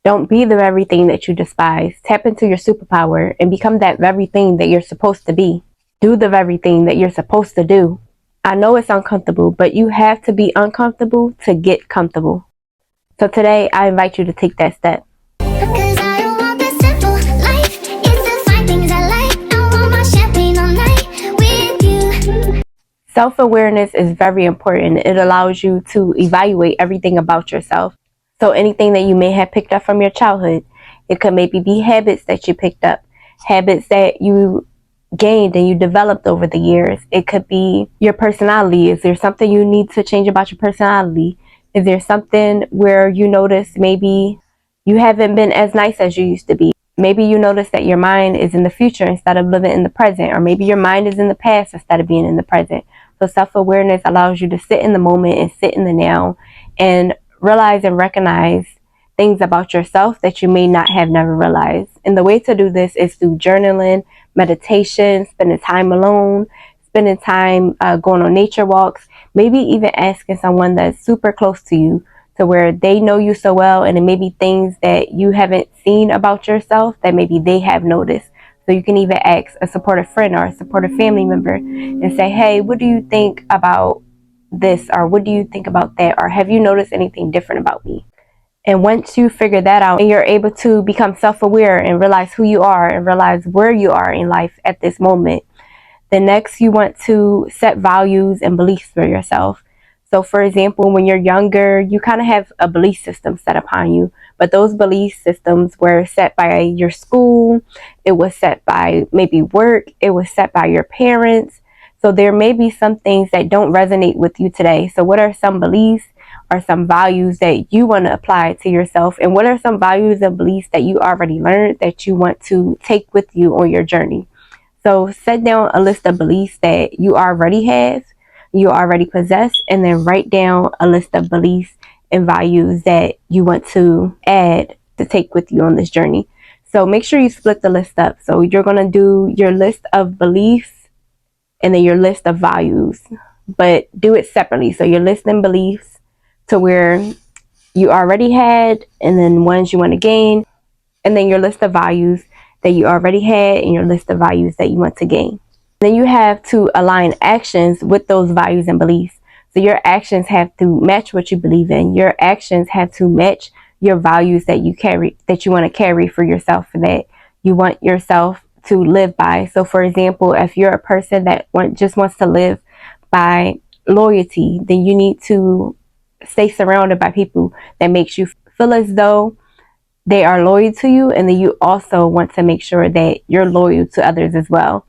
Don't be the very thing that you despise. Tap into your superpower and become that very thing that you're supposed to be. Do the very thing that you're supposed to do. I know it's uncomfortable, but you have to be uncomfortable to get comfortable. So today, I invite you to take that step. Cause I don't want the simple life. It's the fine things I like. I want my champagne all night with you. Self-awareness is very important. It allows you to evaluate everything about yourself. So anything that you may have picked up from your childhood, it could maybe be habits that you picked up, habits that you gained and you developed over the years. It could be your personality. Is there something you need to change about your personality? Is there something where you notice maybe you haven't been as nice as you used to be? Maybe you notice that your mind is in the future instead of living in the present, or maybe your mind is in the past instead of being in the present. So self-awareness allows you to sit in the moment and sit in the now and realize and recognize things about yourself that you may not have never realized. And the way to do this is through journaling, meditation, spending time alone, spending time going on nature walks, maybe even asking someone that's super close to you to where they know you so well, and it may be things that you haven't seen about yourself that maybe they have noticed. So you can even ask a supportive friend or a supportive family member and say, hey, what do you think about this? Or what do you think about that? Or have you noticed anything different about me? And once you figure that out and you're able to become self-aware and realize who you are and realize where you are in life at this moment, then next you want to set values and beliefs for yourself. So for example, when you're younger, you kind of have a belief system set upon you, but those belief systems were set by your school, it was set by maybe work, it was set by your parents. So there may be some things that don't resonate with you today. So what are some beliefs or some values that you want to apply to yourself? And what are some values and beliefs that you already learned that you want to take with you on your journey? So set down a list of beliefs that you already have, you already possess, and then write down a list of beliefs and values that you want to add to take with you on this journey. So make sure you split the list up. So you're going to do your list of beliefs and then your list of values, but do it separately. So you're listing beliefs to where you already had, and then ones you want to gain, and then your list of values that you already had and your list of values that you want to gain. Then you have to align actions with those values and beliefs. So your actions have to match what you believe in. Your actions have to match your values that you carry, that you want to carry for yourself, and that you want yourself to live by. So for example, if you're a person that just wants to live by loyalty, then you need to stay surrounded by people that makes you feel as though they are loyal to you, and then you also want to make sure that you're loyal to others as well.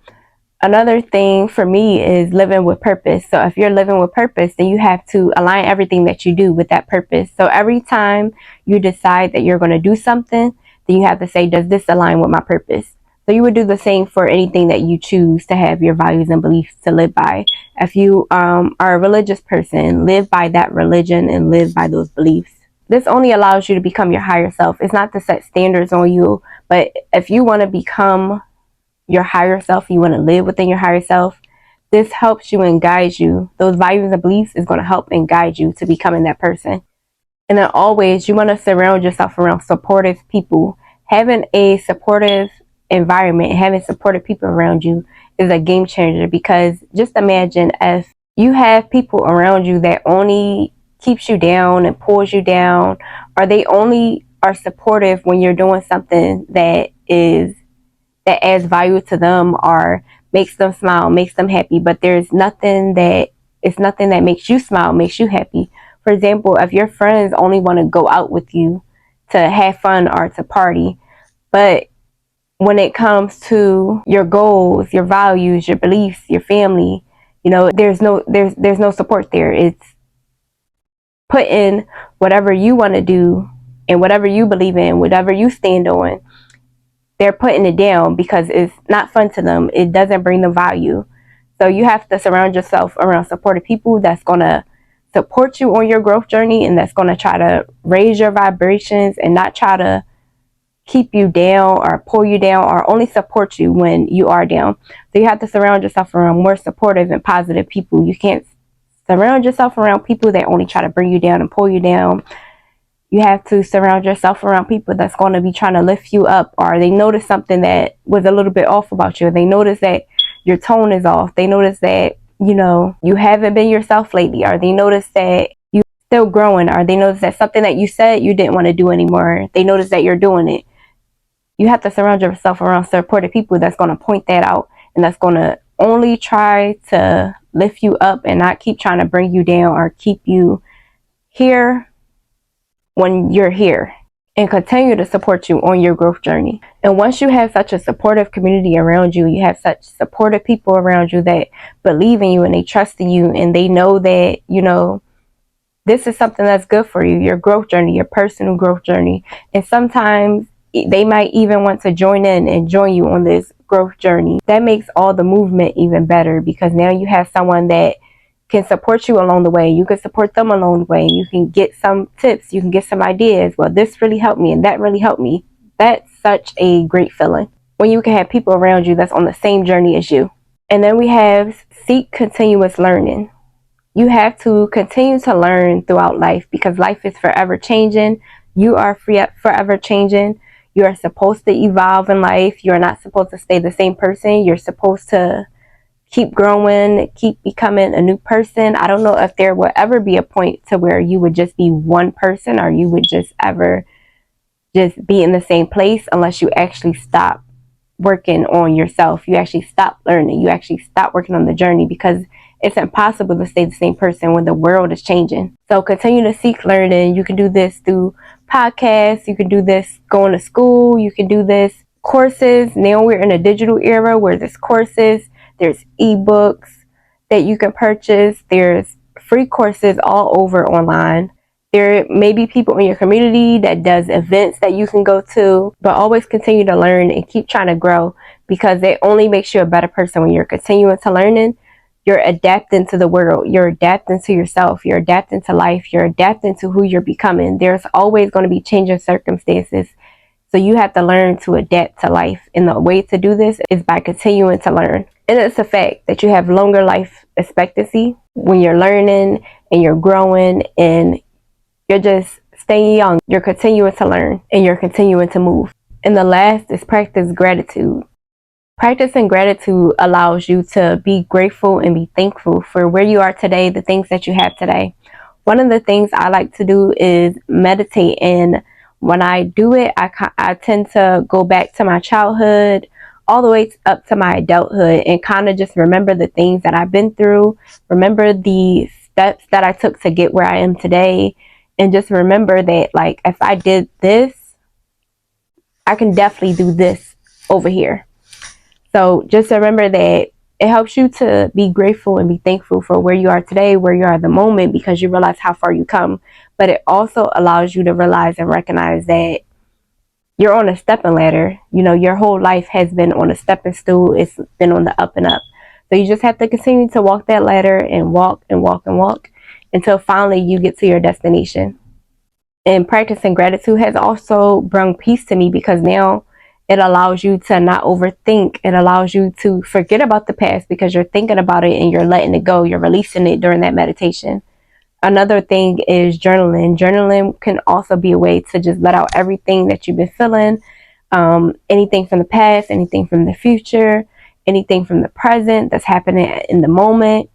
Another thing for me is living with purpose. So if you're living with purpose, then you have to align everything that you do with that purpose. So every time you decide that you're going to do something, then you have to say, does this align with my purpose? So you would do the same for anything that you choose to have your values and beliefs to live by. If you are a religious person, live by that religion and live by those beliefs. This only allows you to become your higher self. It's not to set standards on you, but if you want to become your higher self, you want to live within your higher self, this helps you and guides you. Those values and beliefs is going to help and guide you to becoming that person. And then always, you want to surround yourself around supportive people. Having a supportive environment, having supportive people around you is a game changer, because just imagine if you have people around you that only keeps you down and pulls you down, or they only are supportive when you're doing something that adds value to them or makes them smile, makes them happy, but it's nothing that makes you smile, makes you happy. For example, if your friends only want to go out with you to have fun or to party, but when it comes to your goals, your values, your beliefs, your family, there's no support there. It's putting whatever you want to do and whatever you believe in, whatever you stand on, they're putting it down because it's not fun to them. It doesn't bring them value. So you have to surround yourself around supportive people that's going to support you on your growth journey, and that's going to try to raise your vibrations and not try to keep you down or pull you down, or only support you when you are down. So you have to surround yourself around more supportive and positive people. You can't surround yourself around people that only try to bring you down and pull you down. You have to surround yourself around people that's going to be trying to lift you up, or they notice something that was a little bit off about you. They notice that your tone is off. They notice that, you haven't been yourself lately, or they notice that you still growing, or they notice that something that you said you didn't want to do anymore. They notice that you're doing it. You have to surround yourself around supportive people that's going to point that out, and that's going to only try to lift you up and not keep trying to bring you down or keep you here when you're here, and continue to support you on your growth journey. And once you have such a supportive community around you, you have such supportive people around you that believe in you and they trust in you, and they know that, this is something that's good for you, your growth journey, your personal growth journey. And sometimes they might even want to join in and join you on this growth journey. That makes all the movement even better, because now you have someone that can support you along the way. You can support them along the way. You can get some tips. You can get some ideas. Well, this really helped me and that really helped me. That's such a great feeling when you can have people around you that's on the same journey as you. And then we have seek continuous learning. You have to continue to learn throughout life, because life is forever changing. You are forever changing. You are supposed to evolve in life. You are not supposed to stay the same person. You're supposed to keep growing, keep becoming a new person. I don't know if there will ever be a point to where you would just be one person, or you would just ever just be in the same place, unless you actually stop working on yourself. You actually stop learning. You actually stop working on the journey, because it's impossible to stay the same person when the world is changing. So continue to seek learning. You can do this through podcasts. You can do this going to school. You can do this courses. Now we're in a digital era where there's courses, there's ebooks that you can purchase. There's free courses all over online. There may be people in your community that does events that you can go to, but always continue to learn and keep trying to grow, because it only makes you a better person when you're continuing to learning. You're adapting to the world. You're adapting to yourself. You're adapting to life. You're adapting to who you're becoming. There's always going to be changing circumstances. So you have to learn to adapt to life. And the way to do this is by continuing to learn. And it's a fact that you have longer life expectancy when you're learning and you're growing and you're just staying young. You're continuing to learn and you're continuing to move. And the last is practice gratitude. Practicing gratitude allows you to be grateful and be thankful for where you are today, the things that you have today. One of the things I like to do is meditate, and when I do it, I tend to go back to my childhood all the way up to my adulthood, and kind of just remember the things that I've been through, remember the steps that I took to get where I am today, and just remember that, like, if I did this, I can definitely do this over here. So just remember that it helps you to be grateful and be thankful for where you are today, where you are at the moment, because you realize how far you come. But it also allows you to realize and recognize that you're on a stepping ladder. Your whole life has been on a stepping stool. It's been on the up and up. So you just have to continue to walk that ladder and walk and walk and walk until finally you get to your destination. And practicing gratitude has also brought peace to me, because now it allows you to not overthink. It allows you to forget about the past, because you're thinking about it and you're letting it go. You're releasing it during that meditation. Another thing is journaling. Journaling can also be a way to just let out everything that you've been feeling. Anything from the past, anything from the future, anything from the present that's happening in the moment.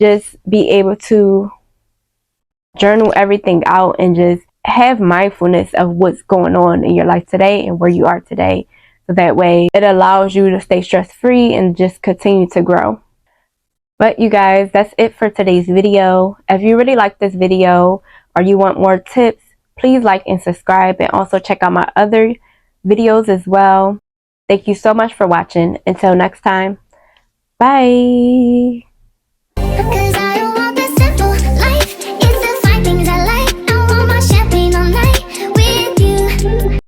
Just be able to journal everything out and just have mindfulness of what's going on in your life today and where you are today. So that way it allows you to stay stress-free and just continue to grow. But you guys, that's it for today's video. If you really like this video or you want more tips, please like and subscribe, and also check out my other videos as well. Thank you so much for watching. Until next time, bye.